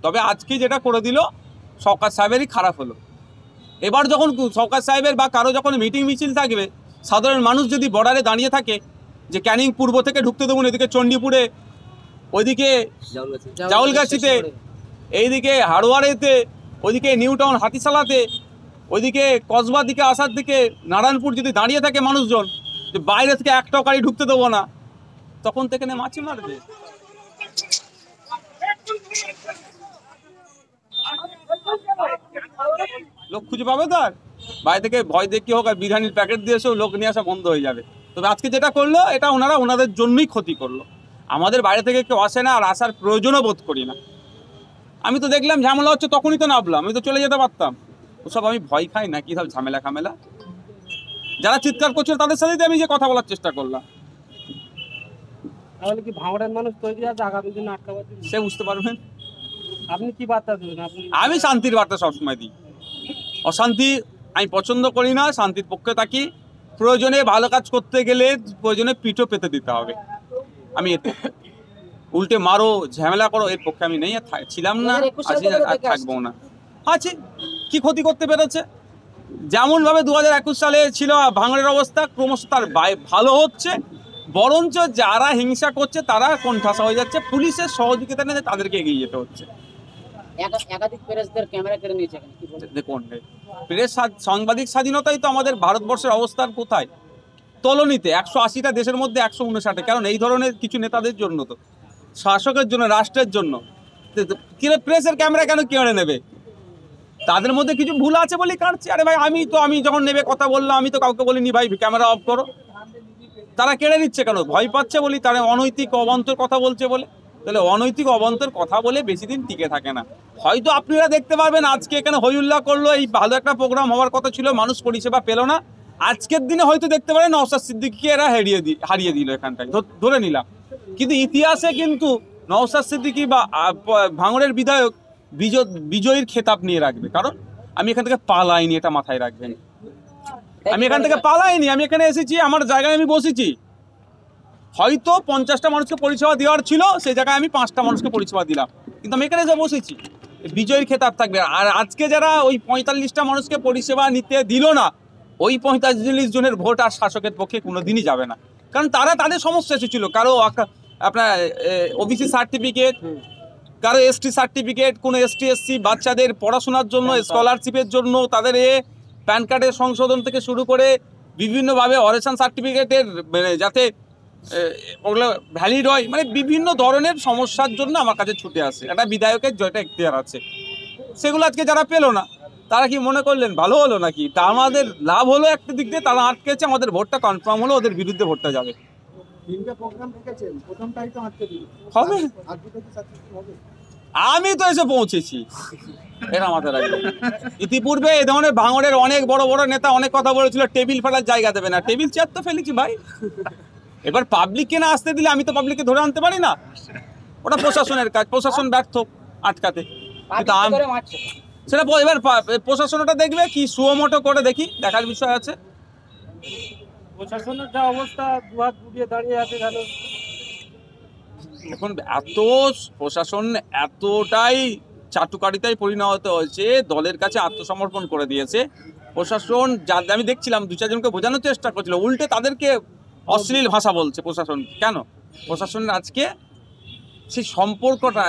তবে আজকে যেটা করে দিল শওকত সাহেবেরই খারাপ হলো। এবার যখন শওকত সাহেবের বা কারো যখন মিটিং মিছিল থাকবে, সাধারণ মানুষ যদি বর্ডারে দাঁড়িয়ে থাকে যে ক্যানিং পূর্ব থেকে ঢুকতে দেবো, এদিকে চণ্ডীপুরে, ওইদিকে জাউলগাছিতে, এইদিকে হাড়োয়ারেতে, ওইদিকে নিউ টাউন হাতিশালাতে, ওইদিকে কসবার দিকে আসার দিকে নারায়ণপুর যদি দাঁড়িয়ে থাকে মানুষজন যে বাইরে থেকে একটাও গাড়ি ঢুকতে দেবো না, তখন থেকে মাছি মারবে। লোক খুঁজে পাবে তো, আর বাইরে থেকে ভয় দেখিয়ে হোক আর বিরিয়ানির প্যাকেট দিয়ে এসেও লোক নিয়ে আসা বন্ধ হয়ে যাবে। তবে আজকে যেটা করলো এটা ওনাদের জন্যই ক্ষতি করলো। আমাদের বাইরে থেকে কেউ আসে না, আর আসার প্রয়োজনও বোধ করি না। আমি তো দেখলাম ঝামেলা হচ্ছে, তখনই তো নামলাম, আমি তো চলে যেতে পারতাম। ওসব আমি ভয় খাই না, কি সব ঝামেলা খামেলা। যারা চিৎকার করছিল তাদের সাথে আমি যে কথা বলার চেষ্টা করলাম। তাহলে কি ভাঙড়ের মানুষ তৈরি আছে আগামী দিনে আটকাবার জন্য? সে বুঝতে পারবেন। আপনি কি বার্তা দেবেন? আমি শান্তির বার্তা সবসময় দিই। অশান্তি আমি পছন্দ করি না, শান্তির পক্ষে থাকি। প্রয়োজনে ভালো কাজ করতে গেলে প্রয়োজনে পিঠও পেতে দিতে হবে। আমি এর পক্ষে। উল্টে মারো ঝামেলা করো এর পক্ষে আমি নেই, ছিলাম না, আছি, আর থাকবো না। আছে কি ক্ষতি করতে পেরেছে? যেমনভাবে 2021 সালে ছিল ভাঙড়ের অবস্থা, ক্রমশ তার ভালো হচ্ছে, বরঞ্চ যারা হিংসা করছে তারা কোণঠাসা হয়ে যাচ্ছে। পুলিশের সহযোগিতা নিয়ে তাদেরকে এগিয়ে যেতে হচ্ছে। একাধিক প্রেসদের ক্যামেরা কেড়ে নিয়েছে। দেখুন, প্রেস সাংবাদিক স্বাধীনতাই তো আমাদের ভারতবর্ষের অবস্থান কোথায়? তলনিতে। 180টা দেশের মধ্যে 159। কারণ এই ধরনের কিছু নেতাদের জন্য, তো শাসকের জন্য, রাষ্ট্রের জন্য প্রেসের ক্যামেরা কেন কেড়ে নেবে? তাদের মধ্যে কিছু ভুল আছে বলেই কাটছে। আরে ভাই, আমি যখন নেবে কথা বললাম, আমি তো কাউকে বলিনি ভাই ক্যামেরা অফ করো। তারা কেড়ে নিচ্ছে কেন? ভয় পাচ্ছে বলি, তারা অনৈতিক অবান্তর কথা বলছে বলে। তাহলে অনৈতিক অবান্তর কথা বলে বেশি দিন টিকে থাকে না। হয়তো আপনারা দেখতে পারবেন আজকে এখানে হইউল্লাহ করলো, এই ভালো একটা প্রোগ্রাম হওয়ার কথা ছিল, মানুষ পরিষেবা পেল না। আজকের দিনে হয়তো দেখতে পারেন নওশাদ সিদ্দিকীকে এরা হারিয়ে দিল এখানটায়, ধরে নিলাম। কিন্তু ইতিহাসে কিন্তু নওশাদ সিদ্দিকী বা ভাঙড়ের বিধায়ক বিজয়ীর খেতাব নিয়ে রাখবে। কারণ আমি এখান থেকে পালাইনি, এটা মাথায় রাখবেন। আমি এখান থেকে পালাইনি, আমি এখানে এসেছি, আমার জায়গায় আমি বসেছি। হয়তো 50টা মানুষকে পরিষেবা দেওয়ার ছিল, সেই জায়গায় আমি 5টা মানুষকে পরিষেবা দিলাম, কিন্তু আমি এখানে এসে বসেছি। বিজয়ীর খেতাব থাকবে। আর আজকে যারা ওই 45টা মানুষকে পরিষেবা নিতে দিল না, ওই 45 জনের ভোট আর শাসকের পক্ষে কোনোদিনই যাবে না। কারণ তারা তাদের সমস্যা এসেছিল, কারো আপনার ওবিসি সার্টিফিকেট, কারো এসটি সার্টিফিকেট, কোনো এসটি এসসি বাচ্চাদের পড়াশোনার জন্য, স্কলারশিপের জন্য, তাদের প্যান কার্ডের সংশোধন থেকে শুরু করে বিভিন্নভাবে অরেশন সার্টিফিকেটের যাতে ওগুলো ভ্যালিড হয়, মানে বিভিন্ন ধরনের সমস্যার জন্য আমার কাছে ছুটে আসে। একটা বিধায়কের জয়টা এখতিয়ার আছে, সেগুলো আজকে যারা পেলো না, তারা কি মনে করলেন ভালো হলো নাকি? তা আমাদের লাভ হলো একটা দিক দিয়ে, তারা আটকেছে, আমাদের ভোটটা কনফার্ম হলো, ওদের বিরুদ্ধে ভোটটা যাবে। হবে, আমি তো এসে পৌঁছেছি, এটা মাথায় রাখবে। ইতিপূর্বে এই ধরনের ভাঙড়ের অনেক বড় বড় নেতা অনেক কথা বলেছিল, টেবিল ফেলার জায়গা দেবে না। টেবিল চেয়ার তো ফেলেছি ভাই। এবার পাবলিককে না আসতে দিলে আমি তো পাবলিককে ধরে আনতে পারি না, ওটা প্রশাসনের কাজ। প্রশাসন ব্যর্থ আটকাতে, সেটা এবার প্রশাসন ওটা দেখবে কি সুমোটো করে, দেখার বিষয় আছে। প্রশাসনের যা অবস্থা, দুহাত বুলিয়ে দাঁড়িয়ে আছে। এখন প্রশাসন এতটাই চাটুকারিতায় পরিণত হয়েছে, দলের কাছে আত্মসমর্পণ করে দিয়েছে। প্রশাসন আমি দেখছিলাম 2-4 জনকে বোঝানোর চেষ্টা করছিল, উল্টে তাদেরকে অশ্লীল ভাষা বলছে প্রশাসন। কেন? প্রশাসনের আজকে সেই সম্পর্কটা,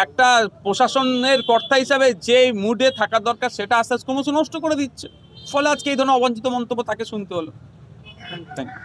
একটা প্রশাসনের কর্তা হিসাবে যে মুডে থাকার দরকার সেটা আস্তে আস্তে ক্রমশ নষ্ট করে দিচ্ছে। ফলে আজকে এই ধরনের অবাঞ্ছিত মন্তব্য তাকে শুনতে হলো। Thank you.